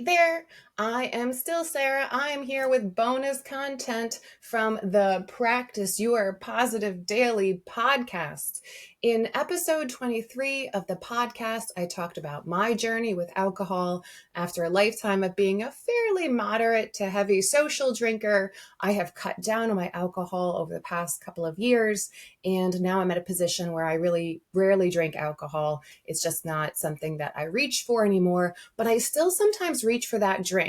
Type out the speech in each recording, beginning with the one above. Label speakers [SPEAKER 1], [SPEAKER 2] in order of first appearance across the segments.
[SPEAKER 1] there. I am still Sarah. I am here with bonus content from the Practice Your Positive Daily podcast. In episode 23 of the podcast, I talked about my journey with alcohol. After a lifetime of being a fairly moderate to heavy social drinker, I have cut down on my alcohol over the past couple of years, and now I'm at a position where I really rarely drink alcohol. It's just not something that I reach for anymore, but I still sometimes reach for that drink.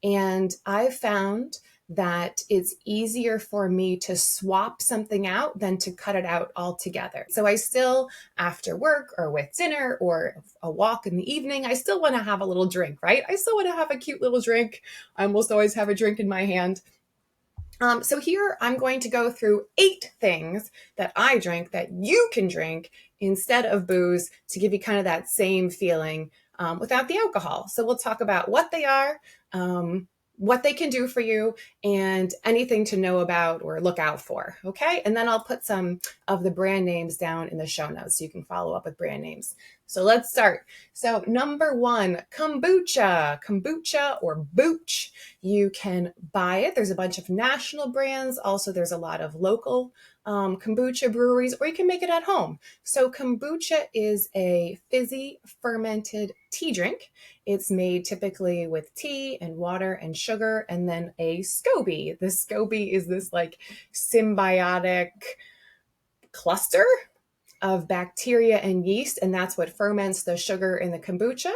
[SPEAKER 1] And I've found that it's easier for me to swap something out than to cut it out altogether. So I still, after work or with dinner or a walk in the evening, I still want to have a little drink, right? I still want to have a cute little drink. I almost always have a drink in my hand. So here I'm going to go through 8 things that I drink that you can drink instead of booze to give you kind of that same feeling without the alcohol. So we'll talk about what they are, what they can do for you, and anything to know about or look out for. Okay. And then I'll put some of the brand names down in the show notes so you can follow up with brand names. So let's start. So number 1, kombucha or booch. You can buy it. There's a bunch of national brands. Also, there's a lot of local kombucha breweries, or you can make it at home. So kombucha is a fizzy fermented tea drink. It's made typically with tea and water and sugar, and then a SCOBY. The SCOBY is this like symbiotic cluster of bacteria and yeast, and that's what ferments the sugar in the kombucha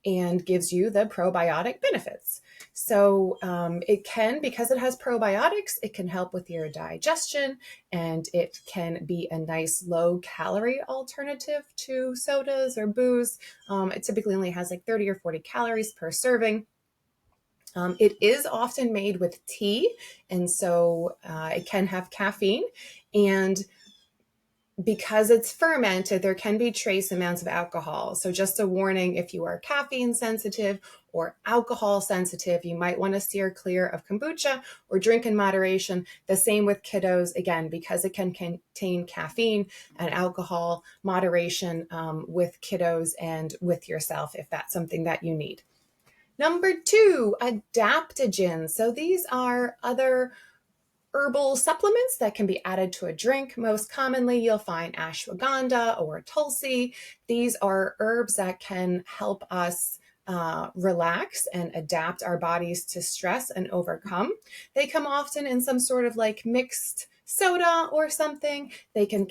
[SPEAKER 1] and gives you the probiotic benefits. So it can, because it has probiotics, it can help with your digestion, and it can be a nice low-calorie alternative to sodas or booze. It typically only has like 30 or 40 calories per serving. It is often made with tea, and so it can have caffeine, and because it's fermented, there can be trace amounts of alcohol. So just a warning, if you are caffeine sensitive or alcohol sensitive, you might want to steer clear of kombucha or drink in moderation. The same with kiddos, again, because it can contain caffeine and alcohol, moderation with kiddos and with yourself if that's something that you need. Number 2, adaptogens. So these are other herbal supplements that can be added to a drink. Most commonly, you'll find ashwagandha or tulsi. These are herbs that can help us relax and adapt our bodies to stress and overcome. They come often in some sort of like mixed soda or something. They can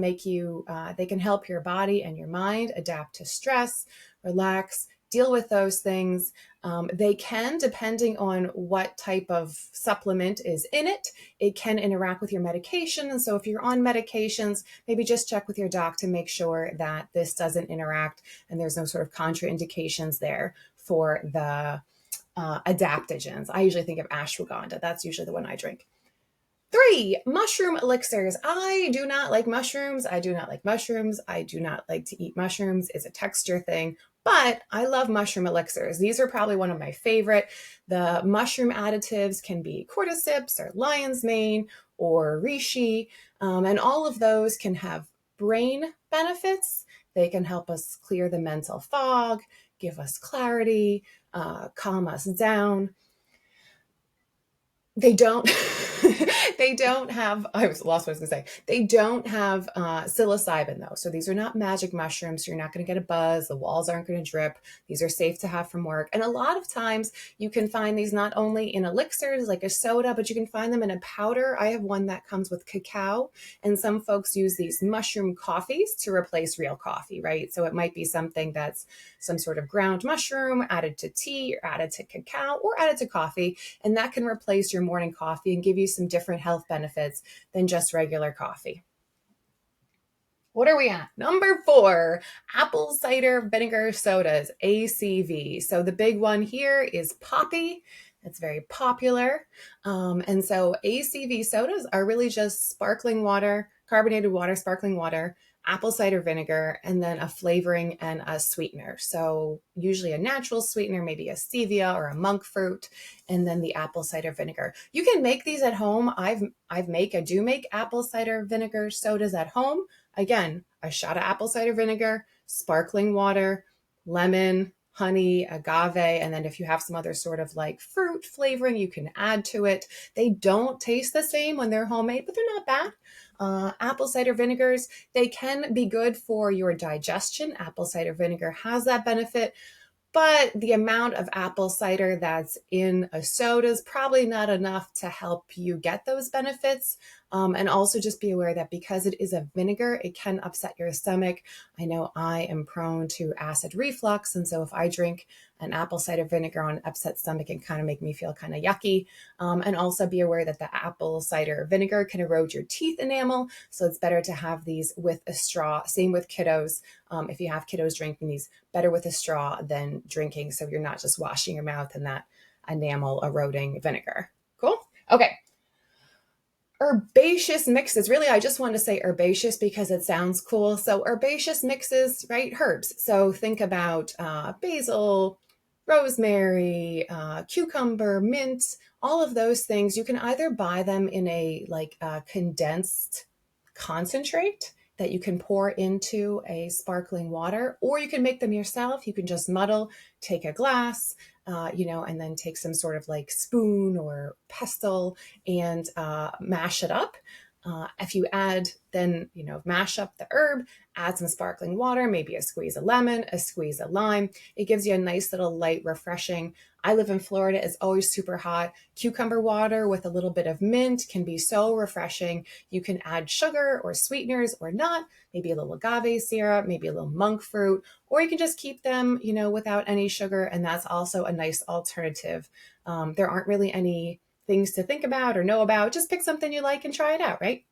[SPEAKER 1] make you, they can help your body and your mind adapt to stress, relax, deal with those things. They can, depending on what type of supplement is in it, it can interact with your medication. And so if you're on medications, maybe just check with your doc to make sure that this doesn't interact and there's no sort of contraindications there for the adaptogens. I usually think of ashwagandha. That's usually the one I drink. 3, mushroom elixirs. I do not like mushrooms. I do not like to eat mushrooms. It's a texture thing, but I love mushroom elixirs. These are probably one of my favorite. The mushroom additives can be cordyceps or lion's mane or reishi, and all of those can have brain benefits. They can help us clear the mental fog, give us clarity, calm us down. They don't they don't have, I lost what I was going to say. They don't have psilocybin though. So these are not magic mushrooms. You're not going to get a buzz. The walls aren't going to drip. These are safe to have from work. And a lot of times you can find these not only in elixirs like a soda, but you can find them in a powder. I have one that comes with cacao, and some folks use these mushroom coffees to replace real coffee, right? So it might be something that's some sort of ground mushroom added to tea or added to cacao or added to coffee. And that can replace your morning coffee and give you some different health benefits than just regular coffee. What are we at? Number 4, apple cider vinegar sodas, ACV. So the big one here is Poppy. It's very popular. And so ACV sodas are really just sparkling water, carbonated water, sparkling water, apple cider vinegar, and then a flavoring and a sweetener. So usually a natural sweetener, maybe a stevia or a monk fruit, and then the apple cider vinegar. You can make these at home. I do make apple cider vinegar sodas at home. Again, a shot of apple cider vinegar, sparkling water, lemon, honey, agave, and then if you have some other sort of like fruit flavoring, you can add to it. They don't taste the same when they're homemade, but they're not bad. Apple cider vinegars, they can be good for your digestion. Apple cider vinegar has that benefit, but the amount of apple cider that's in a soda is probably not enough to help you get those benefits. And also just be aware that because it is a vinegar, it can upset your stomach. I know I am prone to acid reflux. And so if I drink an apple cider vinegar on an upset stomach, it kind of make me feel kind of yucky. And also be aware that the apple cider vinegar can erode your teeth enamel. So it's better to have these with a straw. Same with kiddos. If you have kiddos drinking these, better with a straw than drinking, so you're not just washing your mouth in that enamel eroding vinegar. Cool? Okay. Herbaceous mixes. Really, I just want to say herbaceous because it sounds cool. So herbaceous mixes, right? Herbs. So think about basil, rosemary, cucumber, mint, all of those things. You can either buy them in a condensed concentrate that you can pour into a sparkling water, or you can make them yourself. You can just muddle, take a glass, and then take some sort of like spoon or pestle and mash it up. If you add, then, mash up the herb, add some sparkling water, maybe a squeeze of lemon, a squeeze of lime. It gives you a nice little light, refreshing. I live in Florida. It's always super hot. Cucumber water with a little bit of mint can be so refreshing. You can add sugar or sweeteners or not, maybe a little agave syrup, maybe a little monk fruit, or you can just keep them, without any sugar. And that's also a nice alternative. There aren't really any things to think about or know about. Just pick something you like and try it out, right?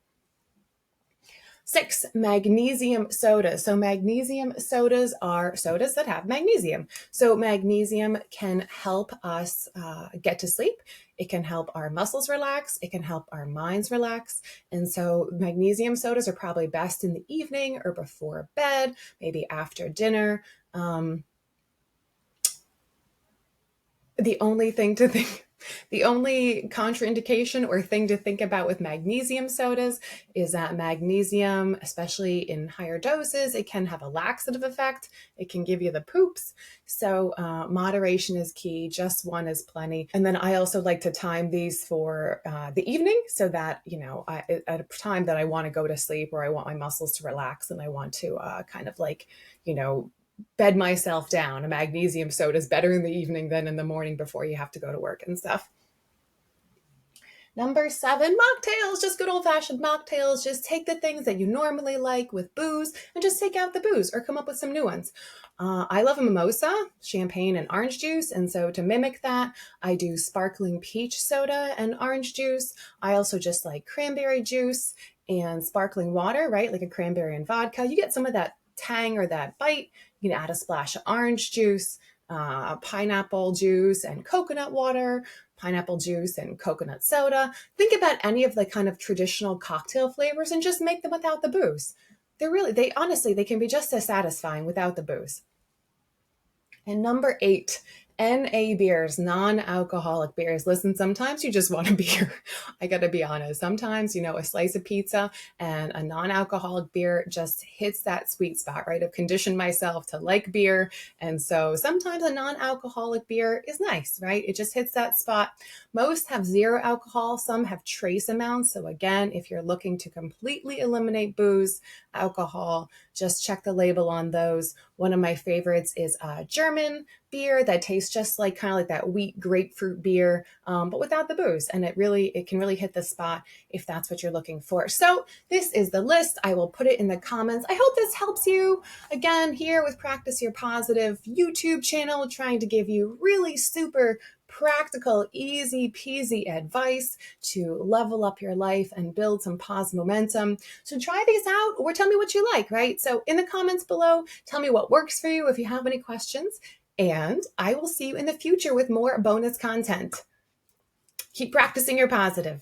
[SPEAKER 1] 6, magnesium sodas. So magnesium sodas are sodas that have magnesium. So magnesium can help us get to sleep. It can help our muscles relax. It can help our minds relax. And so magnesium sodas are probably best in the evening or before bed, maybe after dinner. The only thing to think The only contraindication or thing to think about with magnesium sodas is that magnesium, especially in higher doses, it can have a laxative effect. It can give you the poops. So moderation is key. Just one is plenty. And then I also like to time these for the evening so that, at a time that I want to go to sleep or I want my muscles to relax and I want to bed myself down. A magnesium soda is better in the evening than in the morning before you have to go to work and stuff. Number 7, mocktails, just good old fashioned mocktails. Just take the things that you normally like with booze and just take out the booze or come up with some new ones. I love a mimosa, champagne and orange juice. And so to mimic that, I do sparkling peach soda and orange juice. I also just like cranberry juice and sparkling water, right? Like a cranberry and vodka. You get some of that tang or that bite. You can add a splash of orange juice, pineapple juice and coconut water, pineapple juice and coconut soda. Think about any of the kind of traditional cocktail flavors and just make them without the booze. They can be just as satisfying without the booze. And number 8, NA beers, non-alcoholic beers. Listen, sometimes you just want a beer. I got to be honest. Sometimes, a slice of pizza and a non-alcoholic beer just hits that sweet spot, right? I've conditioned myself to like beer. And so sometimes a non-alcoholic beer is nice, right? It just hits that spot. Most have 0 alcohol. Some have trace amounts. So again, if you're looking to completely eliminate booze, alcohol, just check the label on those. One of my favorites is German beer that tastes just like kind of like that wheat grapefruit beer, but without the booze. And it can really hit the spot if that's what you're looking for. So this is the list. I will put it in the comments. I hope this helps you. Again, here with Practice Your Positive YouTube channel, trying to give you really super practical, easy peasy advice to level up your life and build some positive momentum. So try these out or tell me what you like, right? So in the comments below, tell me what works for you if you have any questions. And I will see you in the future with more bonus content. Keep practicing your positive.